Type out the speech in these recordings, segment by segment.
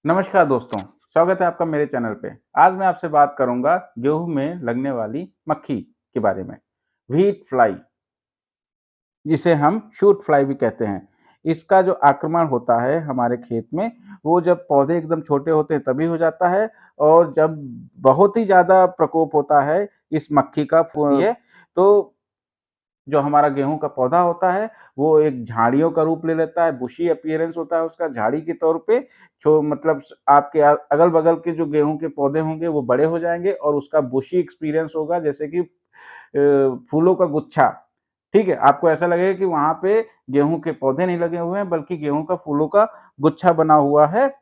नमस्कार दोस्तों, स्वागत है आपका मेरे चैनल पे। आज मैं आपसे बात करूंगा गेहूं में लगने वाली मक्खी के बारे में। व्हीट फ्लाई, जिसे हम शूट फ्लाई भी कहते हैं। इसका जो आक्रमण होता है हमारे खेत में, वो जब पौधे एकदम छोटे होते हैं तभी हो जाता है, और जब बहुत ही ज़्यादा प्रकोप होता है इस मक्खी का ये, तो जो हमारा गेहूँ का पौधा होता है, वो एक झाड़ियों का रूप ले लेता है, बुशी अपीयरेंस होता है उसका, झाड़ी के तौर पे जो मतलब आपके अगल-बगल के जो गेहूँ के पौधे होंगे वो बड़े हो जाएँगे और उसका बुशी एक्सपीरियंस होगा, जैसे कि फूलों का गुच्छा, ठीक है? आपको ऐसा लगेगा कि वहाँ पे गेहूँ के पौधे नहीं लगे हुए हैं, बल्कि गेहूँ का फूलों का गुच्छा बना हुआ है,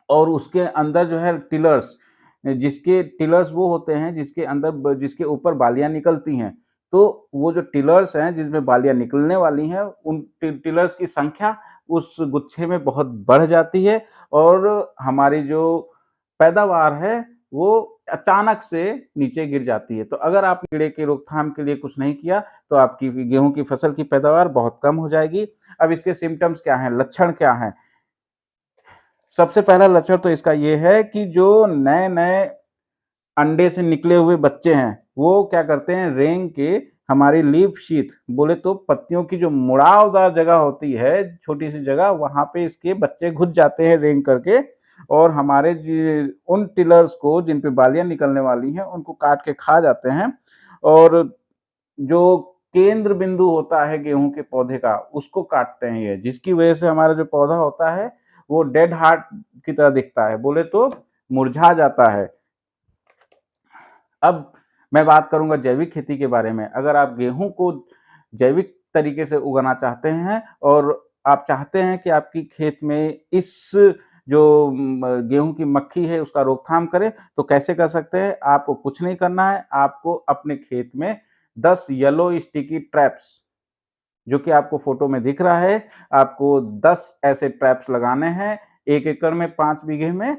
और उसके अंदर जो है टिलर्स, जिसके टिलर्स वो होते हैं जिसके अंदर जिसके ऊपर बालियाँ निकलती हैं। तो वो जो टिलर्स हैं जिसमें बालियाँ निकलने वाली हैं, उन टिलर्स की संख्या उस गुच्छे में बहुत बढ़ जाती है, और हमारी जो पैदावार है वो अचानक से नीचे गिर जाती है। तो अगर आप कीड़े की रोकथाम के लिए कुछ नहीं किया, तो आपकी गेहूँ की फसल की पैदावार बहुत कम हो जाएगी। अब इसके सिम्पटम्स क्या हैं, लक्षण क्या हैं? सबसे पहला लक्षण तो इसका ये है कि जो नए-नए अंडे से निकले हुए बच्चे हैं, वो क्या करते हैं, रेंग के हमारी लीफ शीथ, बोले तो पत्तियों की जो मुड़ावदार जगह होती है, छोटी-सी जगह, वहाँ पे इसके बच्चे घुस जाते हैं रेंग करके, और हमारे उन टिलर्स को जिन पे बालियाँ निकलने वाली हैं, उनको काट के खा जाते हैं। और जो केंद्र बिंदु होता है गेहूँ के पौधे का, उसको काटते हैं ये, जिसकी वजह से हमारा जो पौधा होता है, वो डेड हार्ट की तरह दिखता है, बोले तो मुरझा जाता है। अब मैं बात करूँगा जैविक खेती के बारे में। अगर आप गेहूँ को जैविक तरीके से उगाना चाहते हैं, और आप चाहते हैं कि आपकी खेत में इस जो गेहूँ की मक्खी है उसका रोकथाम करें, तो कैसे कर सकते हैं? आपको कुछ नहीं करना है, आपको अपने खेत में 10 येलो स्टिकी ट्रैप्स, जो कि आपको फ़ोटो में दिख रहा है, आपको 10 ऐसे ट्रैप्स लगाने हैं। 1 एकड़ में 5 बीघे में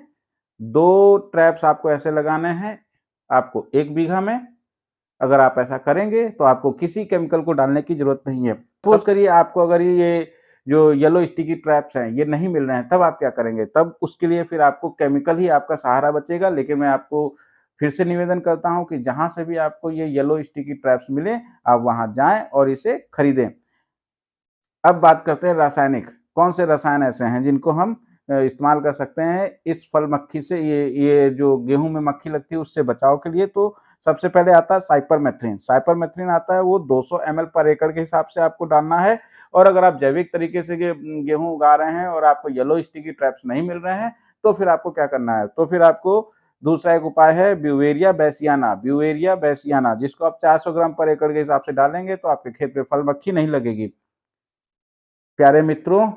2 ट्रैप्स आपको ऐसे लगाने हैं, आपको 1 बीघा में। अगर आप ऐसा करेंगे तो आपको किसी केमिकल को डालने की ज़रूरत नहीं है। सपोज़ करिए आपको अगर ये जो येलो स्टिकी ट्रैप्स हैं, ये नहीं मिल रहे हैं, तब आप क्या करेंगे? तब उसके लिए फिर आपको केमिकल ही आपका सहारा बचेगा। लेकिन मैं आपको फिर से निवेदन करता हूँ कि जहाँ से भी आपको ये येलो स्टिकी ट्रैप्स मिलें, आप वहाँ जाएँ और इसे खरीदें। अब बात करते हैं रासायनिक। कौन से रसायन ऐसे हैं जिनको हम इस्तेमाल कर सकते हैं इस फल मक्खी से, ये जो गेहूँ में मक्खी लगती है उससे बचाव के लिए? तो सबसे पहले आता है साइपरमेथ्रिन। साइपरमेथ्रिन आता है, वो 200 एमएल पर एकड़ के हिसाब से आपको डालना है। और अगर आप जैविक तरीके से गेहूँ उगा रहे हैं और आपको येलो स्टिकी ट्रैप्स नहीं मिल रहे हैं, तो फिर आपको क्या करना है? तो फिर आपको दूसरा एक उपाय है ब्यूवेरिया बेसियाना। ब्यूवेरिया बेसियाना, जिसको आप 400 ग्राम पर एकड़ के हिसाब से डालेंगे, तो आपके खेत में फल मक्खी नहीं लगेगी। प्यारे मित्रों,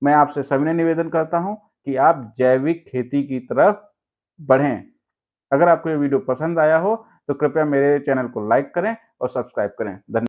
मैं आपसे सविनय निवेदन करता हूँ कि आप जैविक खेती की तरफ बढ़ें। अगर आपको ये वीडियो पसंद आया हो, तो कृपया मेरे चैनल को लाइक करें और सब्सक्राइब करें। धन्य